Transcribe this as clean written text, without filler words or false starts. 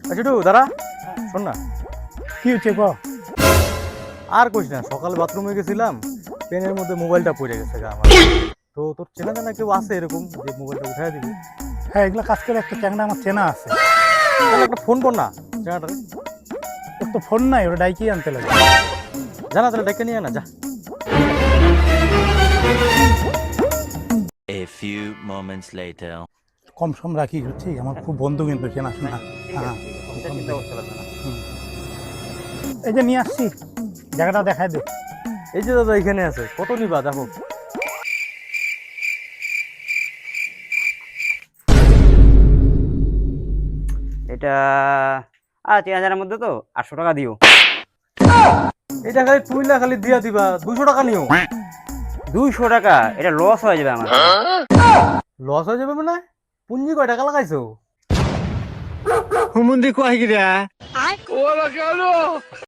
আচ্ছা একটু দাঁড়া, শোন না। কি হচ্ছে ক? আর কইস না, সকালে বাথরুমে গেছিলাম, পেনের মধ্যে মোবাইলটা পড়ে গেছে গা আমার। তো তোর চেনা জানা কেউ আছে এরকম যে মোবাইলটা উঠাই দিবি? হ্যাঁ, এগুলো কাজ করে একটা চ্যাংড়া আমার চেনা আছে। তাহলে একটা ফোন কর না জানাটারে। ওর তো ফোন নাই, ওটা ডাইকেই আনতে লাগে। জানা তাহলে ডেকে নিয়ে না যা। A few moments later. কম সম রাখি হচ্ছে, আমার খুব বন্ধু কিন্তু চেনাশোনা। হ্যাঁ, এই যে নিয়ে আসছি, জায়গাটা দেখায় দে। এই যে দাদা এখানে আছে, কত নিবা দেখো। এটা 3000-এর মধ্যে তো 800 টাকা দিও। এটা খালি তুইলা খালি দিয়া দিবা, 200 টাকা নিও। 200 টাকা? এটা লস হয়ে যাবে আমার। লস হয়ে যাবে মানে? পুঞ্জি কয় টাকা লাগাইছো? হুমুন্দি কয় গিরা